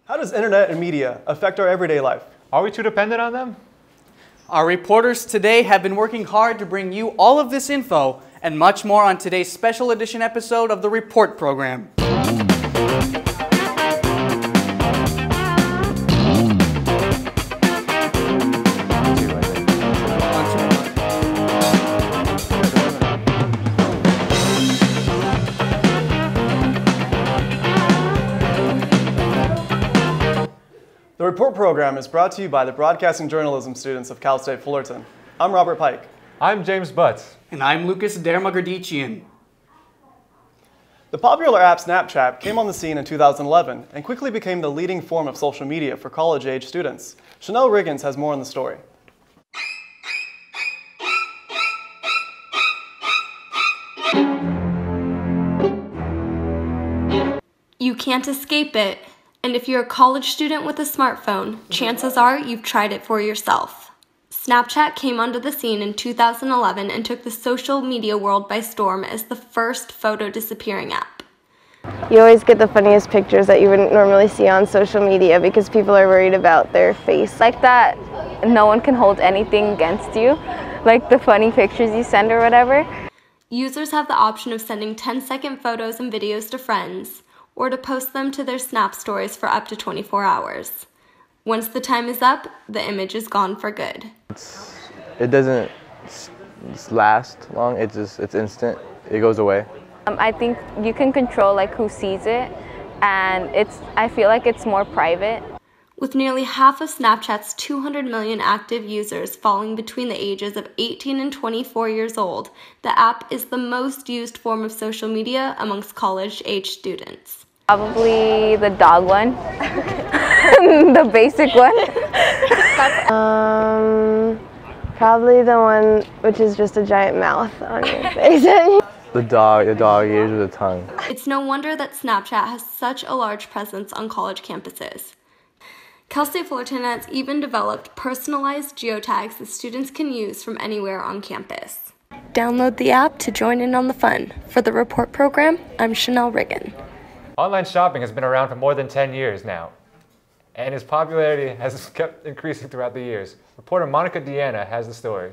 How does internet and media affect our everyday life? Are we too dependent on them? Our reporters today have been working hard to bring you all of this info and much more on today's special edition episode of the Report Program. The Report Program is brought to you by the Broadcasting Journalism students of Cal State Fullerton. I'm Robert Pike. I'm James Butts. And I'm Lucas Dermagardician. The popular app Snapchat came on the scene in 2011 and quickly became the leading form of social media for college-age students. Chanel Riggins has more on the story. You can't escape it. And if you're a college student with a smartphone, chances are you've tried it for yourself. Snapchat came onto the scene in 2011 and took the social media world by storm as the first photo disappearing app. You always get the funniest pictures that you wouldn't normally see on social media because people are worried about their face. Like that, no one can hold anything against you, like the funny pictures you send or whatever. Users have the option of sending 10-second photos and videos to friends, or to post them to their Snap stories for up to 24 hours. Once the time is up, the image is gone for good. It doesn't last long, it's instant, it goes away. I think you can control like who sees it, and I feel like it's more private. With nearly half of Snapchat's 200 million active users falling between the ages of 18 and 24 years old, the app is the most used form of social media amongst college-age students. Probably the dog one, the basic one. Probably the one which is just a giant mouth on your face. The dog ears with a tongue. It's no wonder that Snapchat has such a large presence on college campuses. Cal State Fullerton has even developed personalized geotags that students can use from anywhere on campus. Download the app to join in on the fun. For the Report Program, I'm Chanel Riggin. Online shopping has been around for more than 10 years now, and its popularity has kept increasing throughout the years. Reporter Monica Deanna has the story.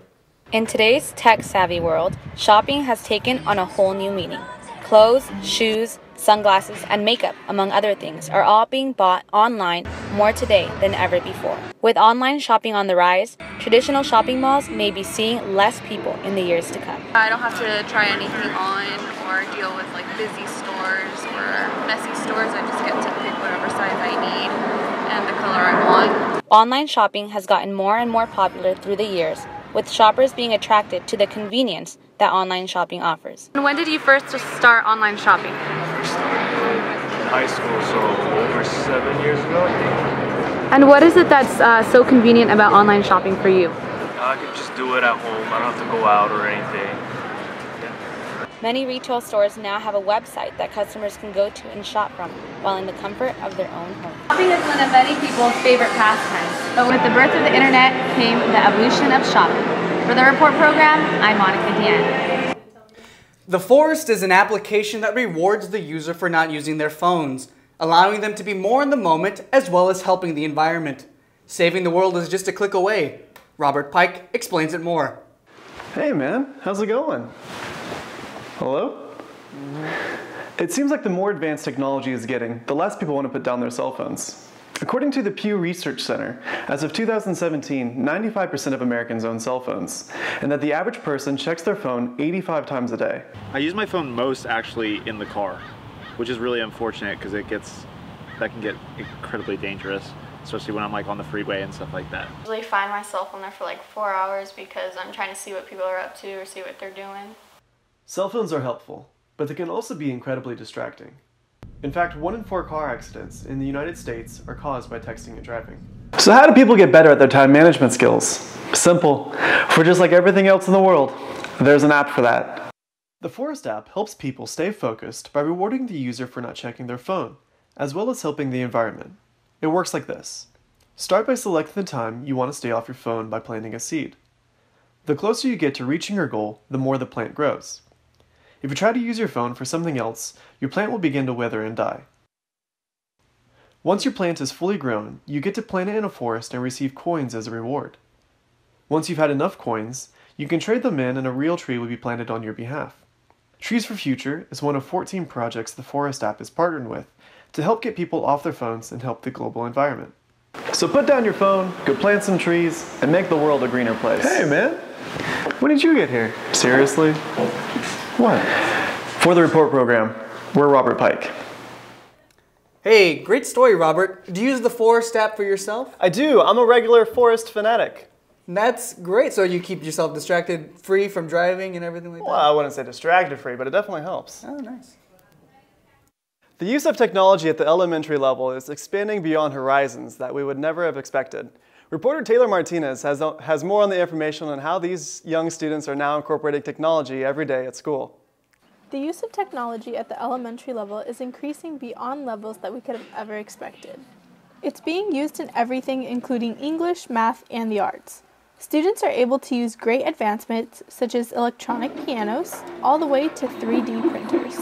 In today's tech-savvy world, shopping has taken on a whole new meaning. Clothes, shoes, sunglasses, and makeup, among other things, are all being bought online more today than ever before. With online shopping on the rise, traditional shopping malls may be seeing less people in the years to come. I don't have to try anything on or deal with like busy stores or messy stores. I just get to pick whatever size I need and the color I want. Online shopping has gotten more and more popular through the years, with shoppers being attracted to the convenience that online shopping offers. And when did you first start online shopping? In high school, so over 7 years ago, I think. And what is it that's so convenient about online shopping for you? I could just do it at home. I don't have to go out or anything. Many retail stores now have a website that customers can go to and shop from while in the comfort of their own home. Shopping is one of many people's favorite pastimes, but with the birth of the internet came the evolution of shopping. For the Report Program, I'm Monica Deanna. The Forest is an application that rewards the user for not using their phones, allowing them to be more in the moment as well as helping the environment. Saving the world is just a click away. Robert Pike explains it more. Hey man, how's it going? Hello? It seems like the more advanced technology is getting, the less people want to put down their cell phones. According to the Pew Research Center, as of 2017, 95% of Americans own cell phones, and that the average person checks their phone 85 times a day. I use my phone most actually in the car, which is really unfortunate because that can get incredibly dangerous, especially when I'm like on the freeway and stuff like that. I usually find myself on there for like 4 hours because I'm trying to see what people are up to or see what they're doing. Cell phones are helpful, but they can also be incredibly distracting. In fact, 1 in 4 car accidents in the United States are caused by texting and driving. So how do people get better at their time management skills? Simple. For just like everything else in the world, there's an app for that. The Forest app helps people stay focused by rewarding the user for not checking their phone, as well as helping the environment. It works like this. Start by selecting the time you want to stay off your phone by planting a seed. The closer you get to reaching your goal, the more the plant grows. If you try to use your phone for something else, your plant will begin to wither and die. Once your plant is fully grown, you get to plant it in a forest and receive coins as a reward. Once you've had enough coins, you can trade them in and a real tree will be planted on your behalf. Trees for Future is one of 14 projects the Forest app is partnered with to help get people off their phones and help the global environment. So put down your phone, go plant some trees, and make the world a greener place. Hey man, when did you get here? Seriously? What? For the report program, we're Robert Pike. Hey, great story, Robert. Do you use the Forest app for yourself? I do. I'm a regular forest fanatic. That's great. So you keep yourself distracted, free from driving and everything like that? Well, I wouldn't say distracted free, but it definitely helps. Oh, nice. The use of technology at the elementary level is expanding beyond horizons that we would never have expected. Reporter Taylor Martinez has more on the information on how these young students are now incorporating technology every day at school. The use of technology at the elementary level is increasing beyond levels that we could have ever expected. It's being used in everything, including English, math, and the arts. Students are able to use great advancements such as electronic pianos, all the way to 3D printers.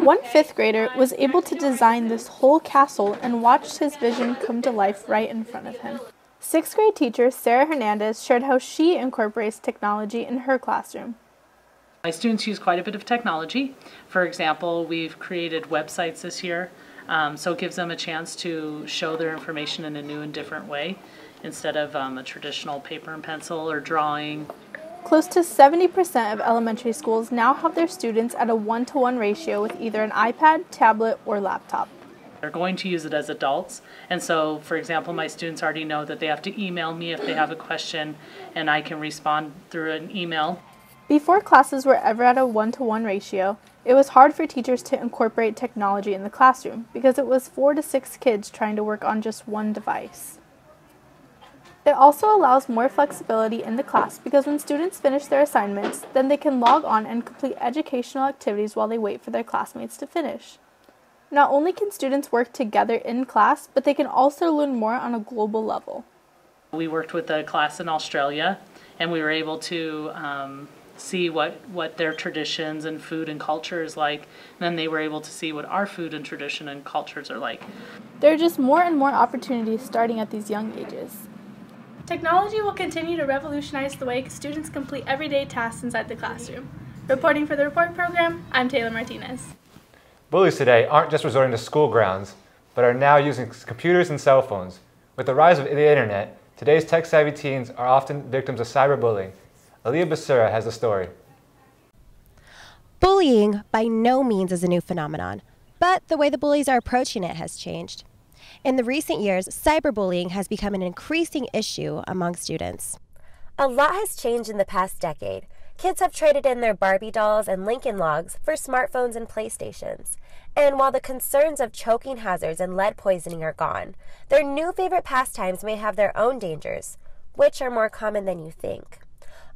One fifth grader was able to design this whole castle and watched his vision come to life right in front of him. Sixth grade teacher Sarah Hernandez shared how she incorporates technology in her classroom. My students use quite a bit of technology. For example, we've created websites this year, so it gives them a chance to show their information in a new and different way instead of a traditional paper and pencil or drawing. Close to 70% of elementary schools now have their students at a 1-to-1 ratio with either an iPad, tablet, or laptop. They're going to use it as adults, and so, for example, my students already know that they have to email me if they have a question, and I can respond through an email. Before classes were ever at a 1-to-1 ratio, it was hard for teachers to incorporate technology in the classroom because it was 4 to 6 kids trying to work on just one device. It also allows more flexibility in the class because when students finish their assignments, then they can log on and complete educational activities while they wait for their classmates to finish. Not only can students work together in class, but they can also learn more on a global level. We worked with a class in Australia, and we were able to see what their traditions and food and culture is like. And then they were able to see what our food and tradition and cultures are like. There are just more and more opportunities starting at these young ages. Technology will continue to revolutionize the way students complete everyday tasks inside the classroom. Reporting for the Report program, I'm Taylor Martinez. Bullies today aren't just resorting to school grounds, but are now using computers and cell phones. With the rise of the internet, today's tech-savvy teens are often victims of cyberbullying. Aaliyah Becerra has the story. Bullying by no means is a new phenomenon, but the way the bullies are approaching it has changed. In the recent years, cyberbullying has become an increasing issue among students. A lot has changed in the past decade. Kids have traded in their Barbie dolls and Lincoln Logs for smartphones and PlayStations. And while the concerns of choking hazards and lead poisoning are gone, their new favorite pastimes may have their own dangers, which are more common than you think.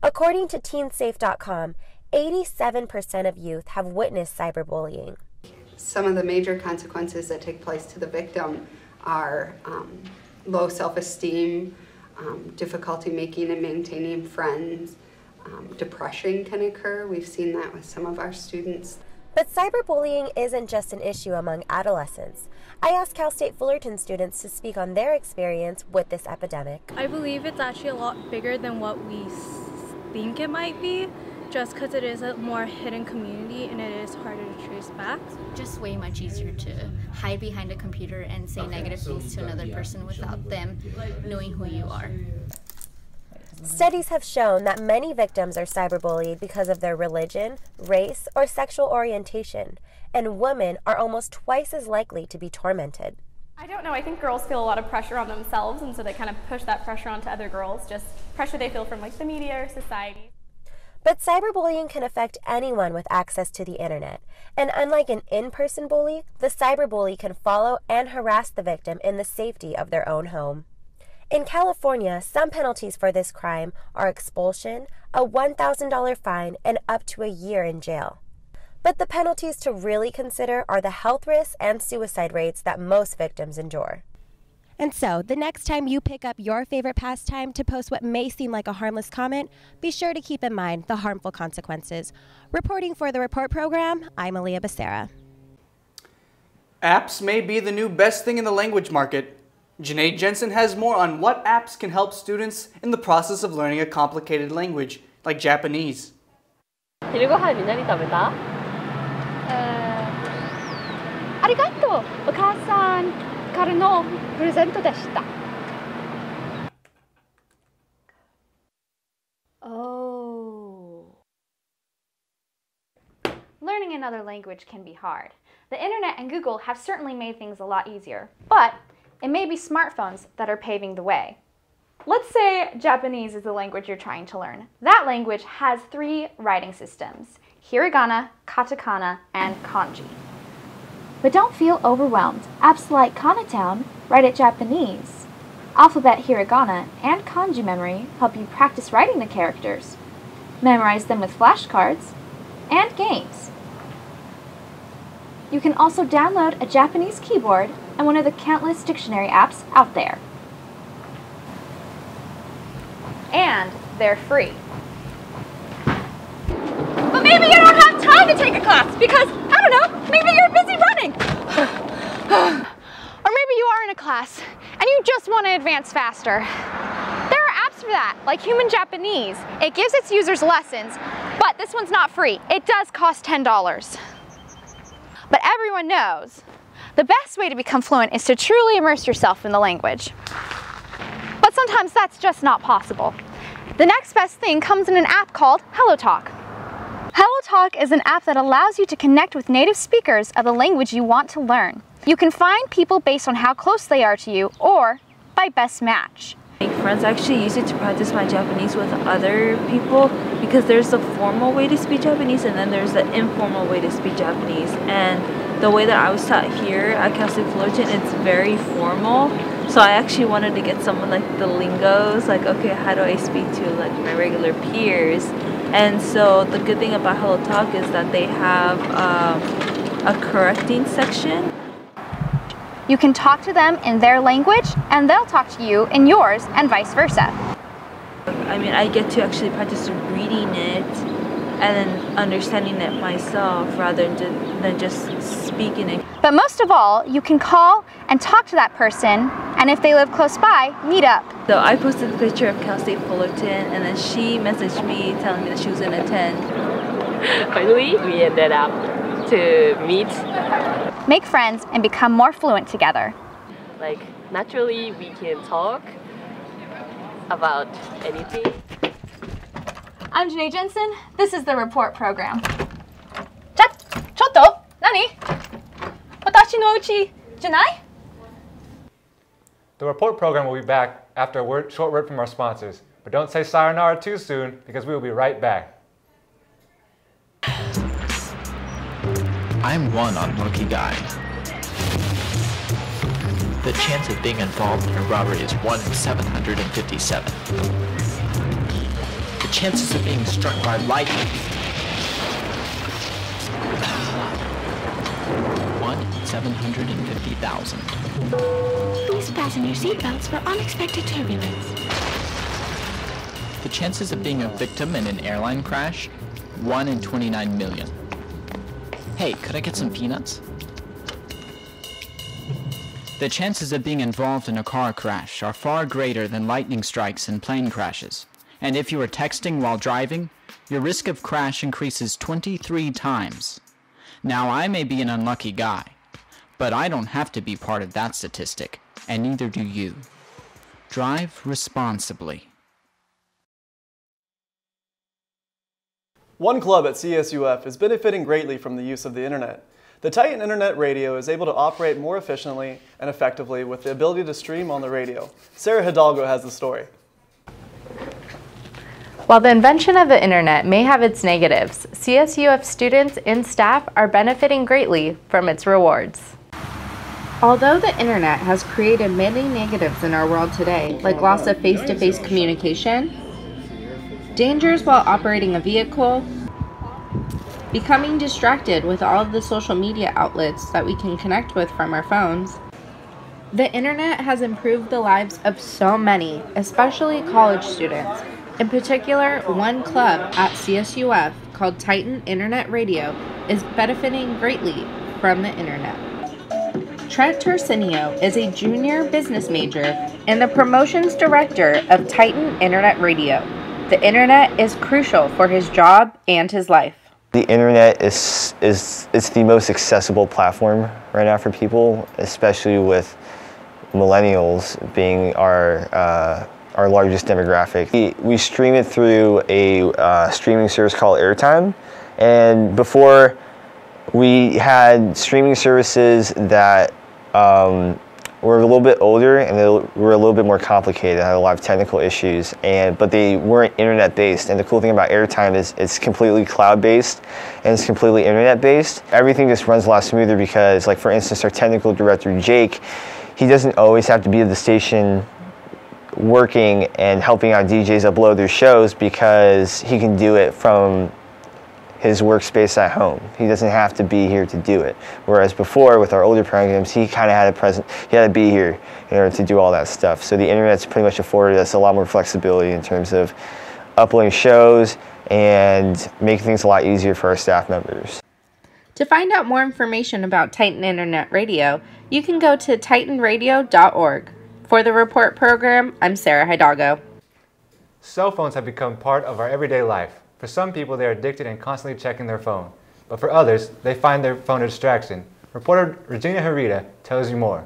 According to teensafe.com, 87% of youth have witnessed cyberbullying. Some of the major consequences that take place to the victim are low self-esteem, difficulty making and maintaining friends, depression can occur. We've seen that with some of our students. But cyberbullying isn't just an issue among adolescents. I asked Cal State Fullerton students to speak on their experience with this epidemic. I believe it's actually a lot bigger than what we think it might be, just because it is a more hidden community and it is harder to trace back. Just way much easier to hide behind a computer and say negative things to another person without them knowing who you are. Studies have shown that many victims are cyberbullied because of their religion, race, or sexual orientation, and women are almost twice as likely to be tormented. I don't know, I think girls feel a lot of pressure on themselves, and so they kind of push that pressure onto other girls, just pressure they feel from like the media or society. But cyberbullying can affect anyone with access to the internet, and unlike an in-person bully, the cyberbully can follow and harass the victim in the safety of their own home. In California, some penalties for this crime are expulsion, a $1,000 fine, and up to a year in jail. But the penalties to really consider are the health risks and suicide rates that most victims endure. And so, the next time you pick up your favorite pastime to post what may seem like a harmless comment, be sure to keep in mind the harmful consequences. Reporting for the Report program, I'm Aaliyah Becerra. Apps may be the new best thing in the language market. Janae Jensen has more on what apps can help students in the process of learning a complicated language, like Japanese. 昼ご飯に何食べた？ありがとう。お母さんからのプレゼントでした。Oh. Learning another language can be hard. The internet and Google have certainly made things a lot easier, but it may be smartphones that are paving the way. Let's say Japanese is the language you're trying to learn. That language has 3 writing systems: hiragana, katakana, and kanji. But don't feel overwhelmed. Apps like Kanatown write it Japanese. Alphabet hiragana and kanji memory help you practice writing the characters, memorize them with flashcards, and games. You can also download a Japanese keyboard and one of the countless dictionary apps out there. And they're free. But maybe you don't have time to take a class because, I don't know, maybe you're busy running. Or maybe you are in a class and you just want to advance faster. There are apps for that, like Human Japanese. It gives its users lessons, but this one's not free. It does cost $10. But everyone knows the best way to become fluent is to truly immerse yourself in the language. But sometimes that's just not possible. The next best thing comes in an app called HelloTalk. HelloTalk is an app that allows you to connect with native speakers of the language you want to learn. You can find people based on how close they are to you or by best match. My friends actually use it to practice my Japanese with other people because there's a formal way to speak Japanese and then there's the informal way to speak Japanese. And the way that I was taught here at Cal State Fullerton, it's very formal. So I actually wanted to get some of like the lingos, like okay, how do I speak to like my regular peers? And so the good thing about HelloTalk is that they have a correcting section. You can talk to them in their language and they'll talk to you in yours and vice versa. I mean, I get to actually practice reading it and then understanding it myself rather than just speaking it. But most of all, you can call and talk to that person, and if they live close by, meet up. So I posted a picture of Cal State Fullerton and then she messaged me telling me that she was going to attend. Finally, we ended up to meet. Make friends and become more fluent together. Like, naturally, we can talk about anything. I'm Janae Jensen. This is the report program. Chotto, nani? Watashi no uchi janai? The report program will be back after a short word from our sponsors. But don't say sayonara too soon because we will be right back. I'm one unlucky guy. The chance of being involved in a robbery is 1 in 757. The chances of being struck by lightning. 1 in 750,000. Please fasten your seatbelts for unexpected turbulence. The chances of being a victim in an airline crash? 1 in 29 million. Hey, could I get some peanuts? The chances of being involved in a car crash are far greater than lightning strikes and plane crashes. And if you are texting while driving, your risk of crash increases 23 times. Now, I may be an unlucky guy, but I don't have to be part of that statistic, and neither do you. Drive responsibly. One club at CSUF is benefiting greatly from the use of the internet. The Titan Internet Radio is able to operate more efficiently and effectively with the ability to stream on the radio. Sarah Hidalgo has the story. While the invention of the internet may have its negatives, CSUF students and staff are benefiting greatly from its rewards. Although the internet has created many negatives in our world today, like loss of face-to-face communication, dangers while operating a vehicle, becoming distracted with all of the social media outlets that we can connect with from our phones, the internet has improved the lives of so many, especially college students. In particular, one club at CSUF called Titan Internet Radio is benefiting greatly from the internet. Trent Tercinio is a junior business major and the promotions director of Titan Internet Radio. The internet is crucial for his job and his life. The internet is the most accessible platform right now for people, especially with millennials being our largest demographic. We stream it through a streaming service called Airtime, and before we had streaming services that were a little bit older and they were a little bit more complicated, had a lot of technical issues, but they weren't internet based. And the cool thing about Airtime is it's completely cloud based and it's completely internet based. Everything just runs a lot smoother because, like, for instance, our technical director Jake, he doesn't always have to be at the station working and helping out DJs upload their shows because he can do it from his workspace at home. He doesn't have to be here to do it. Whereas before, with our older programs, he kind of had to be here in order to do all that stuff. So the internet's pretty much afforded us a lot more flexibility in terms of uploading shows and making things a lot easier for our staff members. To find out more information about Titan Internet Radio, you can go to titanradio.org. For the Report program, I'm Sarah Hidalgo. Cell phones have become part of our everyday life. For some people, they are addicted and constantly checking their phone. But for others, they find their phone a distraction. Reporter Regina Herita tells you more.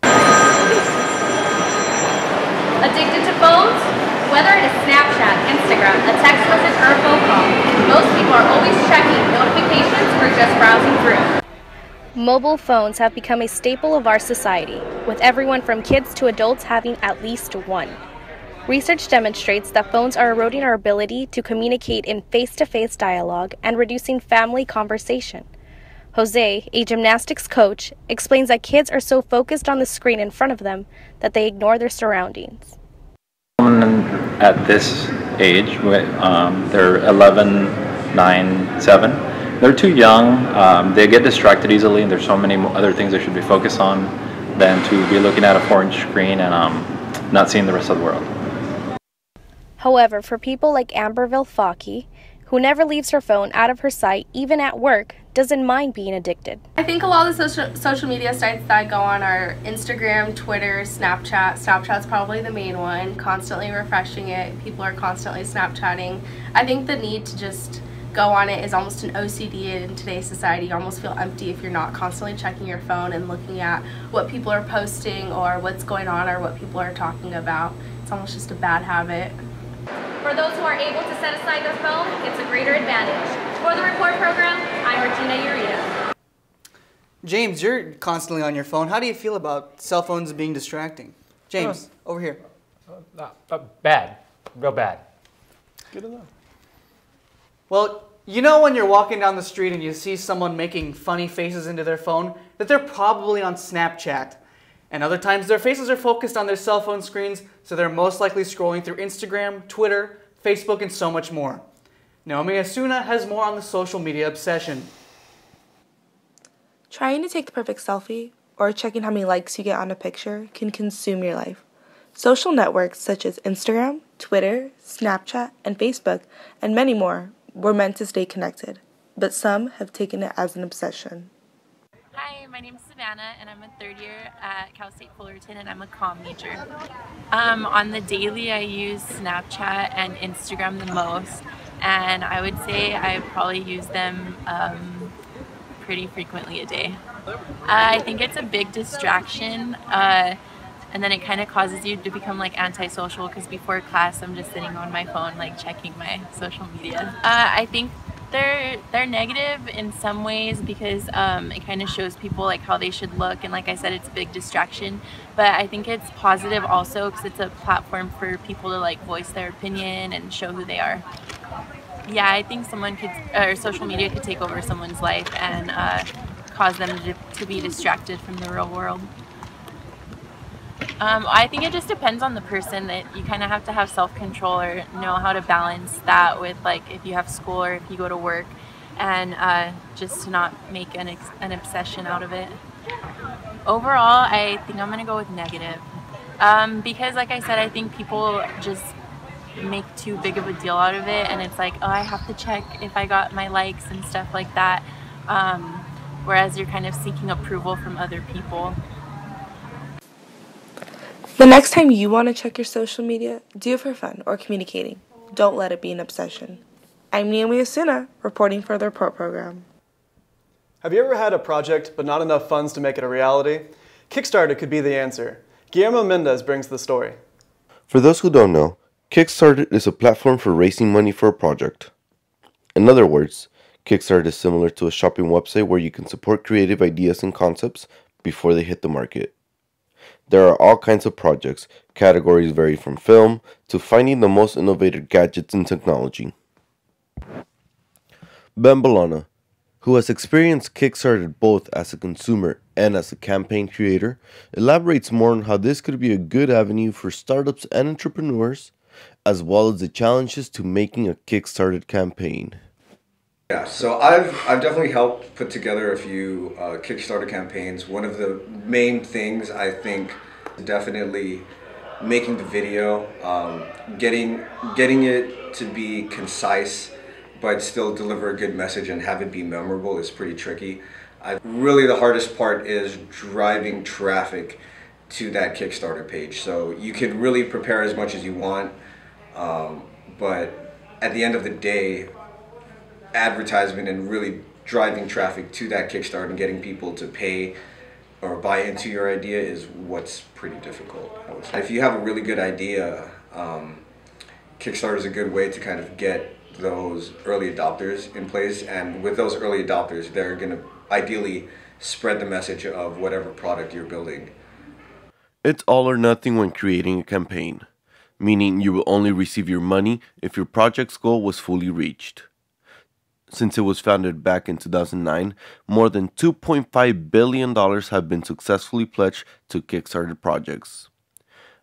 Addicted to phones? Whether it is Snapchat, Instagram, a text message, or a phone call, most people are always checking notifications or just browsing through. Mobile phones have become a staple of our society, with everyone from kids to adults having at least one. Research demonstrates that phones are eroding our ability to communicate in face-to-face dialogue and reducing family conversation. Jose, a gymnastics coach, explains that kids are so focused on the screen in front of them that they ignore their surroundings. At this age, they're 11, 9, 7. They're too young. They get distracted easily, and there's so many other things they should be focused on than to be looking at a 4-inch screen and not seeing the rest of the world. However, for people like Amberville Fawkey, who never leaves her phone out of her sight, even at work, doesn't mind being addicted. I think a lot of the social media sites that I go on are Instagram, Twitter, Snapchat. Snapchat's probably the main one, constantly refreshing it. People are constantly Snapchatting. I think the need to just go on it is almost an OCD in today's society. You almost feel empty if you're not constantly checking your phone and looking at what people are posting or what's going on or what people are talking about. It's almost just a bad habit. For those who are able to set aside their phone, it's a greater advantage. For the Report program, I'm Regina Urita. James, you're constantly on your phone. How do you feel about cell phones being distracting? James, over here. Bad. Real bad. Good enough. Well, you know when you're walking down the street and you see someone making funny faces into their phone, that they're probably on Snapchat. And other times their faces are focused on their cell phone screens, so they're most likely scrolling through Instagram, Twitter, Facebook, and so much more. Naomi Asuna has more on the social media obsession. Trying to take the perfect selfie or checking how many likes you get on a picture can consume your life. Social networks such as Instagram, Twitter, Snapchat, and Facebook, and many more, were meant to stay connected, but some have taken it as an obsession. Hi, my name is Savannah, and I'm a third year at Cal State Fullerton, and I'm a comm major. On the daily, I use Snapchat and Instagram the most, and I would say I probably use them pretty frequently a day. I think it's a big distraction, and then it kind of causes you to become like antisocial, because before class I'm just sitting on my phone like checking my social media. I think they're negative in some ways because it kind of shows people like how they should look, and like I said, it's a big distraction. But I think it's positive also because it's a platform for people to like voice their opinion and show who they are. Yeah, I think social media could take over someone's life and cause them to be distracted from the real world. I think it just depends on the person, that you kind of have to have self-control or know how to balance that with like if you have school or if you go to work, and just to not make an obsession out of it. Overall, I think I'm going to go with negative because like I said, I think people just make too big of a deal out of it, and it's like, oh, I have to check if I got my likes and stuff like that. whereas you're kind of seeking approval from other people. The next time you want to check your social media, do it for fun or communicating. Don't let it be an obsession. I'm Naomi Osuna, reporting for the Report Program. Have you ever had a project but not enough funds to make it a reality? Kickstarter could be the answer. Guillermo Mendez brings the story. For those who don't know, Kickstarter is a platform for raising money for a project. In other words, Kickstarter is similar to a shopping website where you can support creative ideas and concepts before they hit the market. There are all kinds of projects. Categories vary from film to finding the most innovative gadgets and technology. Ben Bolana, who has experienced Kickstarter both as a consumer and as a campaign creator, elaborates more on how this could be a good avenue for startups and entrepreneurs, as well as the challenges to making a Kickstarter campaign. Yeah, so I've definitely helped put together a few Kickstarter campaigns. One of the main things I think is definitely making the video, getting it to be concise, but still deliver a good message and have it be memorable is pretty tricky. Really the hardest part is driving traffic to that Kickstarter page. So you can really prepare as much as you want, but at the end of the day, advertisement and really driving traffic to that Kickstarter and getting people to pay or buy into your idea is what's pretty difficult, I would say. If you have a really good idea, Kickstarter is a good way to kind of get those early adopters in place, and with those early adopters, they're going to ideally spread the message of whatever product you're building. It's all or nothing when creating a campaign, meaning you will only receive your money if your project's goal was fully reached. Since it was founded back in 2009, more than $2.5 billion have been successfully pledged to Kickstarter projects.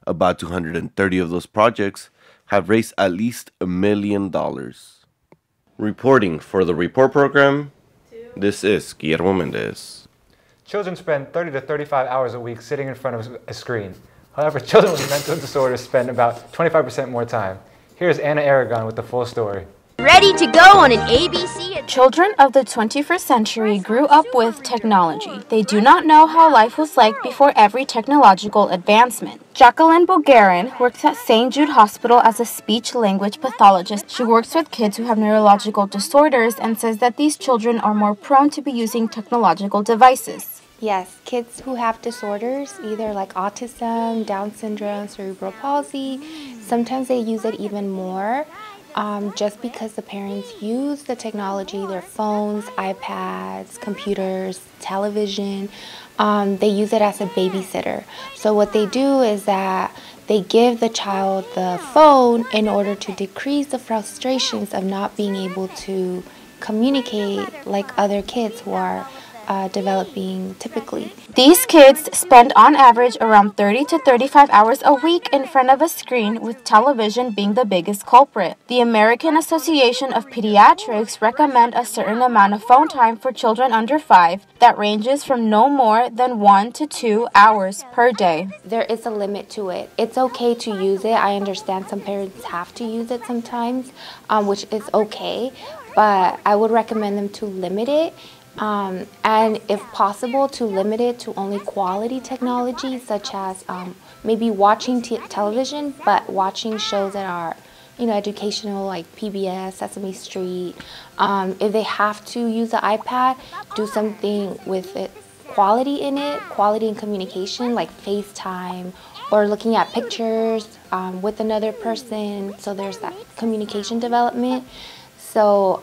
About 230 of those projects have raised at least $1 million. Reporting for the Report Program, this is Guillermo Mendez. Children spend 30 to 35 hours a week sitting in front of a screen. However, children with mental disorders spend about 25% more time. Here's Anna Aragon with the full story. Ready to go on an ABC. Children of the 21st century grew up with technology. They do not know how life was like before every technological advancement. Jacqueline Bulgarin works at St. Jude Hospital as a speech-language pathologist. She works with kids who have neurological disorders and says that these children are more prone to be using technological devices. Yes, kids who have disorders, either like autism, Down syndrome, cerebral palsy, sometimes they use it even more. Just because the parents use the technology, their phones, iPads, computers, television, they use it as a babysitter. So what they do is that they give the child the phone in order to decrease the frustrations of not being able to communicate like other kids who are developing typically. These kids spend on average around 30 to 35 hours a week in front of a screen, with television being the biggest culprit. The American Association of Pediatrics recommend a certain amount of phone time for children under 5 that ranges from no more than 1 to 2 hours per day. There is a limit to it. It's okay to use it. I understand some parents have to use it sometimes, which is okay, but I would recommend them to limit it. And if possible, to limit it to only quality technology, such as maybe watching television, but watching shows that are, educational, like PBS, Sesame Street. If they have to use the iPad, do something with it, quality in it, quality in communication, like FaceTime, or looking at pictures with another person, so there's that communication development. So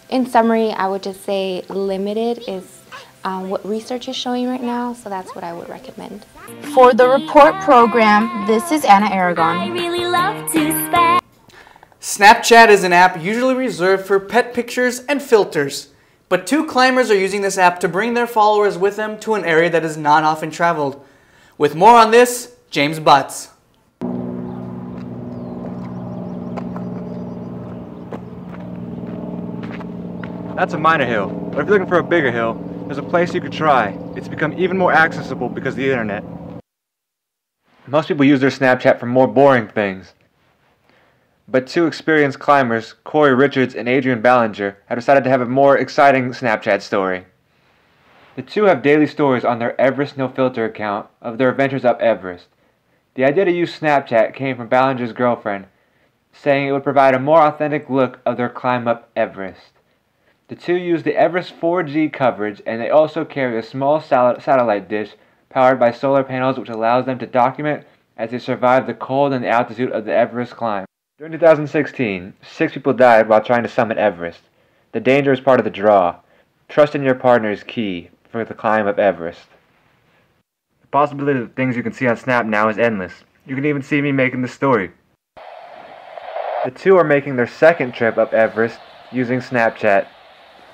in summary, I would just say limited is what research is showing right now, so that's what I would recommend. For the Report Program, this is Anna Aragon. I really love to Snapchat is an app usually reserved for pet pictures and filters, but 2 climbers are using this app to bring their followers with them to an area that is not often traveled. With more on this, James Butts. That's a minor hill, but if you're looking for a bigger hill, there's a place you could try. It's become even more accessible because of the internet. Most people use their Snapchat for more boring things. But 2 experienced climbers, Corey Richards and Adrian Ballinger, have decided to have a more exciting Snapchat story. The two have daily stories on their Everest No Filter account of their adventures up Everest. The idea to use Snapchat came from Ballinger's girlfriend, saying it would provide a more authentic look of their climb up Everest. The two use the Everest 4G coverage, and they also carry a small satellite dish powered by solar panels, which allows them to document as they survive the cold and the altitude of the Everest climb. During 2016, 6 people died while trying to summit Everest. The danger is part of the draw. Trust in your partner is key for the climb of Everest. The possibility of things you can see on Snap now is endless. You can even see me making the story. The two are making their second trip up Everest using Snapchat.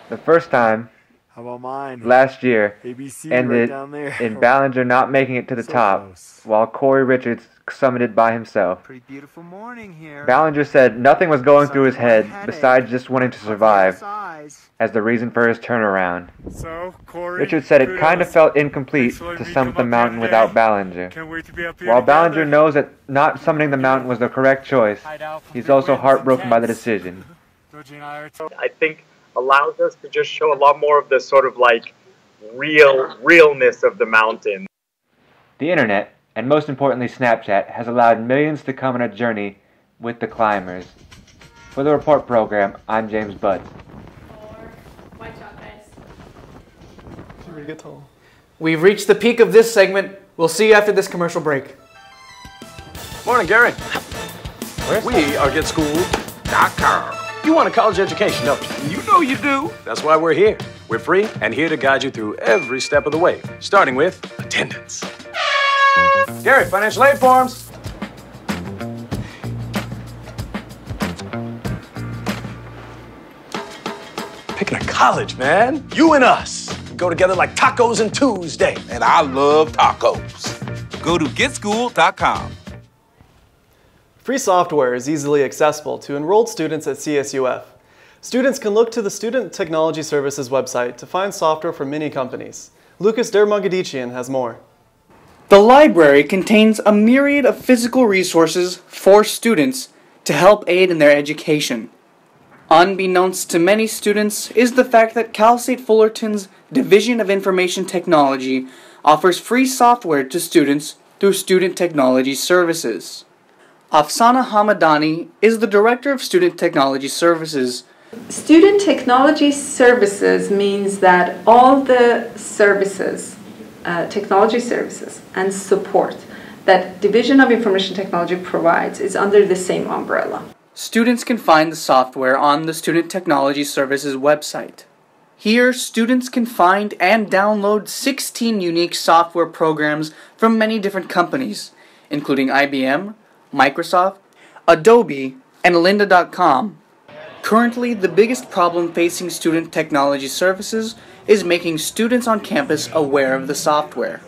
The first time, how about mine? Last year, ABC ended right down there. in Ballinger not making it to the top, close. while Corey Richards summited by himself. Pretty beautiful morning here. Ballinger said nothing was going through his head besides just wanting to survive as the reason for his turnaround. So, Corey, Richards said it kind of felt incomplete to summit the mountain without Ballinger. Can't wait to be up here While together. Ballinger knows that not summiting the mountain was the correct choice, he's also heartbroken by the decision. I think allows us to just show a lot more of the sort of like realness of the mountain. The internet, and most importantly Snapchat, has allowed millions to come on a journey with the climbers. For the report program, I'm James Budd. We've reached the peak of this segment. We'll see you after this commercial break. Morning, Gary. We are GetSchooled.com. You want a college education, don't you? You know you do. That's why we're here. We're free and here to guide you through every step of the way, starting with attendance. Gary, financial aid forms. Picking a college, man. You and us. We go together like tacos and Tuesday. And I love tacos. Go to GetSchooled.com. Free software is easily accessible to enrolled students at CSUF. Students can look to the Student Technology Services website to find software from many companies. Lucas Dermagadichian has more. The library contains a myriad of physical resources for students to help aid in their education. Unbeknownst to many students is the fact that Cal State Fullerton's Division of Information Technology offers free software to students through Student Technology Services. Afsana Hamadani is the Director of Student Technology Services. Student Technology Services means that all the services, technology services and support that Division of Information Technology provides is under the same umbrella. Students can find the software on the Student Technology Services website. Here, students can find and download 16 unique software programs from many different companies, including IBM, Microsoft, Adobe, and lynda.com. Currently, the biggest problem facing Student Technology Services is making students on campus aware of the software.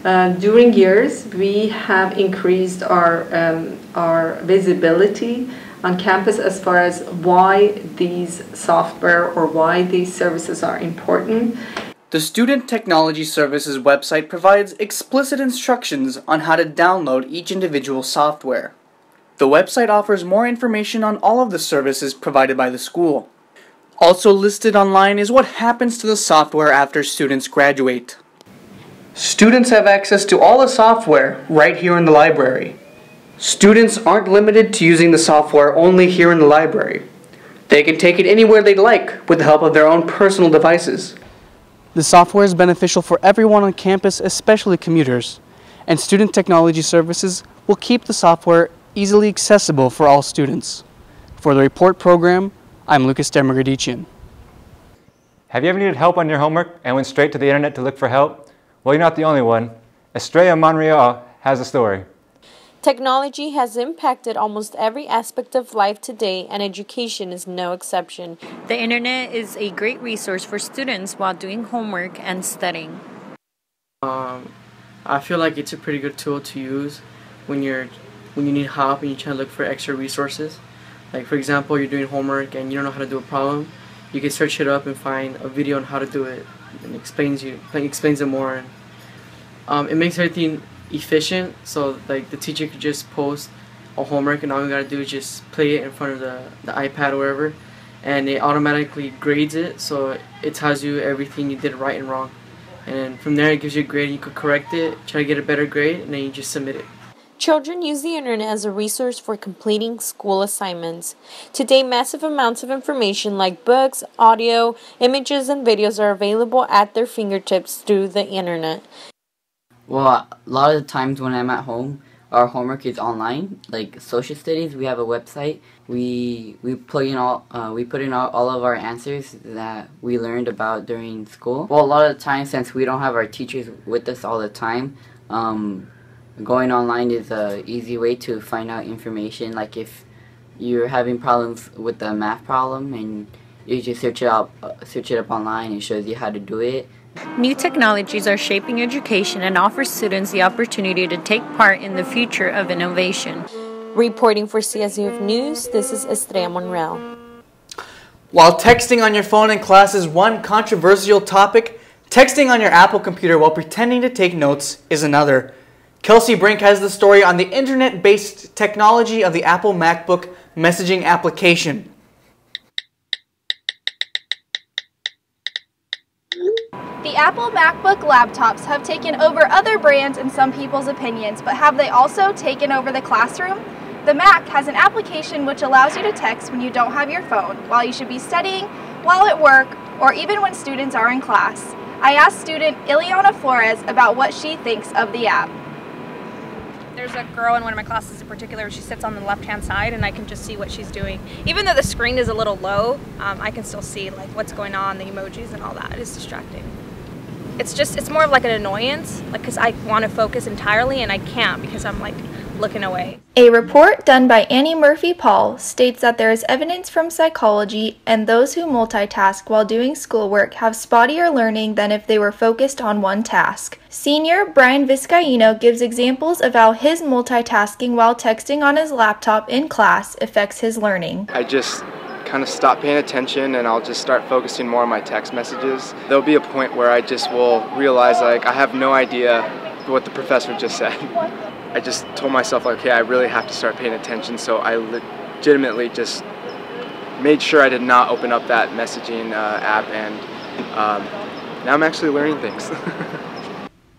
During years, we have increased our visibility on campus as far as why these software or why these services are important. The Student Technology Services website provides explicit instructions on how to download each individual software. The website offers more information on all of the services provided by the school. Also listed online is what happens to the software after students graduate. Students have access to all the software right here in the library. Students aren't limited to using the software only here in the library. They can take it anywhere they'd like with the help of their own personal devices. The software is beneficial for everyone on campus, especially commuters, and Student Technology Services will keep the software easily accessible for all students. For the report program, I'm Lucas Dermagadichian. Have you ever needed help on your homework and went straight to the internet to look for help? Well, you're not the only one. Estrella Monreal has a story. Technology has impacted almost every aspect of life today, and education is no exception. The internet is a great resource for students while doing homework and studying. I feel like it's a pretty good tool to use when you need help and you try to look for extra resources. Like, for example, you're doing homework and you don't know how to do a problem. You can search it up and find a video on how to do it, and explains it more. It makes everything efficient, so like the teacher could just post a homework and all you gotta do is just play it in front of the iPad or wherever, and it automatically grades it, so it tells you everything you did right and wrong. And then from there, it gives you a grade. You could correct it, try to get a better grade, and then you just submit it. Children use the internet as a resource for completing school assignments. Today, massive amounts of information like books, audio, images, and videos are available at their fingertips through the internet. Well, a lot of the times when I'm at home, our homework is online. Like social studies, we have a website. We put in all of our answers that we learned about during school. Well, a lot of the time, since we don't have our teachers with us all the time, going online is an easy way to find out information. Like if you're having problems with the math problem, and you just search it up online, and it shows you how to do it. New technologies are shaping education and offer students the opportunity to take part in the future of innovation. Reporting for CSUF News, this is Estrella Monreal. While texting on your phone in class is one controversial topic, texting on your Apple computer while pretending to take notes is another. Kelsey Brink has the story on the internet-based technology of the Apple MacBook messaging application. The Apple MacBook laptops have taken over other brands in some people's opinions, but have they also taken over the classroom? The Mac has an application which allows you to text when you don't have your phone, while you should be studying, while at work, or even when students are in class. I asked student Ileana Flores about what she thinks of the app. There's a girl in one of my classes in particular, she sits on the left-hand side and I can just see what she's doing. Even though the screen is a little low, I can still see like what's going on, the emojis and all that. It's distracting. It's more of like an annoyance, like because I want to focus entirely and I can't because I'm like looking away. A report done by Annie Murphy Paul states that there is evidence from psychology and those who multitask while doing schoolwork have spottier learning than if they were focused on one task. Senior Brian Vizcaino gives examples of how his multitasking while texting on his laptop in class affects his learning. I just kind of stop paying attention and I'll just start focusing more on my text messages. There'll be a point where I just will realize like I have no idea what the professor just said. I just told myself like, okay, I really have to start paying attention, so I legitimately just made sure I did not open up that messaging app, and now I'm actually learning things.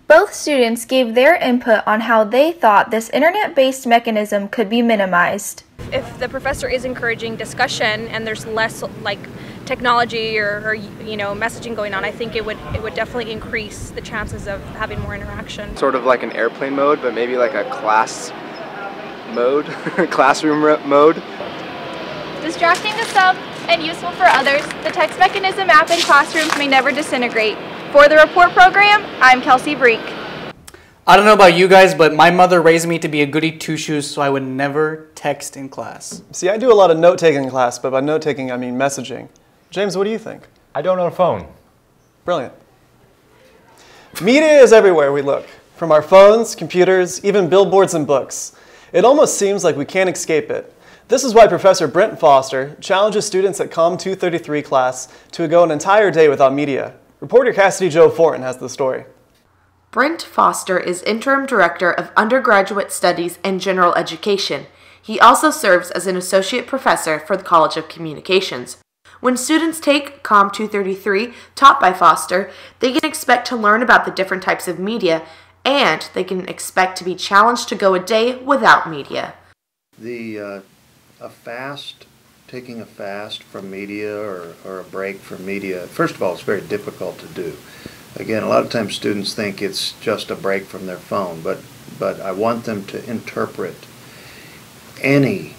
Both students gave their input on how they thought this internet-based mechanism could be minimized. If the professor is encouraging discussion and there's less like technology or you know messaging going on, I think it would definitely increase the chances of having more interaction. Sort of like an airplane mode, but maybe like a class mode, classroom mode. Distracting to some and useful for others, the text mechanism app in classrooms may never disintegrate. For the report program, I'm Kelsey Brink. I don't know about you guys, but my mother raised me to be a goody two-shoes, so I would never text in class. See, I do a lot of note-taking in class, but by note-taking I mean messaging. James, what do you think? I don't own a phone. Brilliant. Media is everywhere we look, from our phones, computers, even billboards and books. It almost seems like we can't escape it. This is why Professor Brent Foster challenges students at COM 233 class to go an entire day without media. Reporter Cassidy Jo Fortin has the story. Brent Foster is Interim Director of Undergraduate Studies and General Education. He also serves as an Associate Professor for the College of Communications. When students take COM 233, taught by Foster, they can expect to learn about the different types of media, and they can expect to be challenged to go a day without media. Taking a fast from media or a break from media, first of all, it's very difficult to do. Again, a lot of times students think it's just a break from their phone, but I want them to interpret any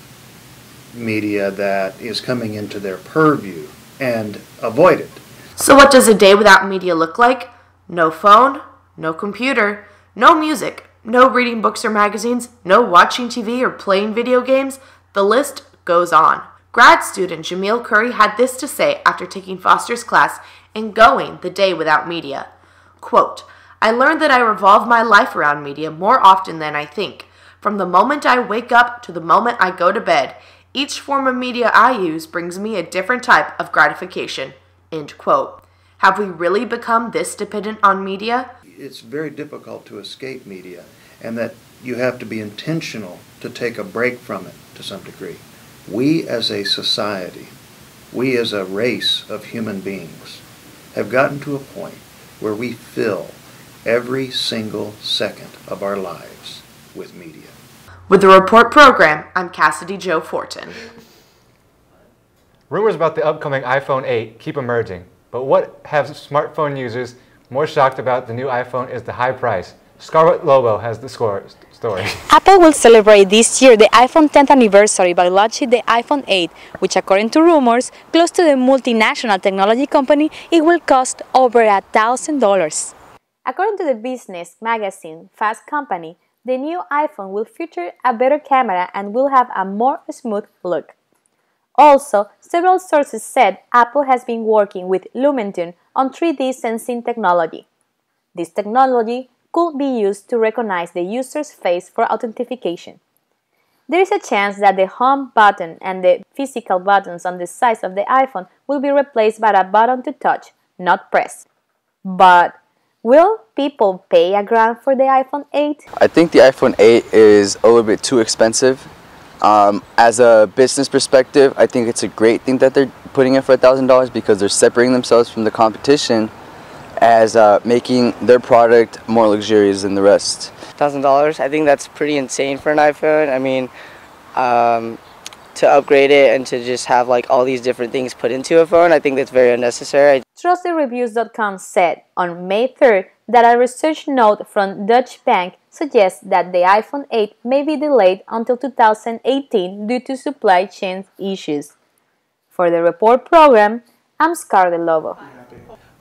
media that is coming into their purview and avoid it. So what does a day without media look like? No phone, no computer, no music, no reading books or magazines, no watching TV or playing video games. The list goes on. Grad student Jamil Curry had this to say after taking Foster's class and going the day without media. Quote, I learned that I revolve my life around media more often than I think. From the moment I wake up to the moment I go to bed, each form of media I use brings me a different type of gratification. End quote. Have we really become this dependent on media? It's very difficult to escape media, and that you have to be intentional to take a break from it to some degree. We as a society, we as a race of human beings, have gotten to a point where we fill every single second of our lives with media. With the Report program, I'm Cassidy Jo Fortin. Rumors about the upcoming iPhone 8 keep emerging, but what have smartphone users more shocked about the new iPhone is the high price. Scarlett Lobo has the story. Apple will celebrate this year the iPhone 10th anniversary by launching the iPhone 8, which according to rumors, close to the multinational technology company, it will cost over $1,000. According to the business magazine Fast Company, the new iPhone will feature a better camera and will have a more smooth look. Also, several sources said Apple has been working with Lumentum on 3D sensing technology. This technology could be used to recognize the user's face for authentication. There is a chance that the home button and the physical buttons on the sides of the iPhone will be replaced by a button to touch, not press. But will people pay $1,000 for the iPhone 8? I think the iPhone 8 is a little bit too expensive. As a business perspective, I think it's a great thing that they're putting it for $1,000 because they're separating themselves from the competition as making their product more luxurious than the rest. $1,000, I think that's pretty insane for an iPhone. I mean, to upgrade it and to just have like all these different things put into a phone, I think that's very unnecessary. TrustedReviews.com said on May 3rd that a research note from Deutsche Bank suggests that the iPhone 8 may be delayed until 2018 due to supply chain issues. For the Report program, I'm Scarlett Lobo.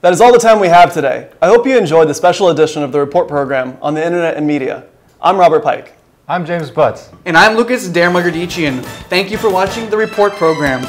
That is all the time we have today. I hope you enjoyed the special edition of the Report program on the internet and media. I'm Robert Pike. I'm James Butts. And I'm Lucas Dermagerdician. Thank you for watching the Report program.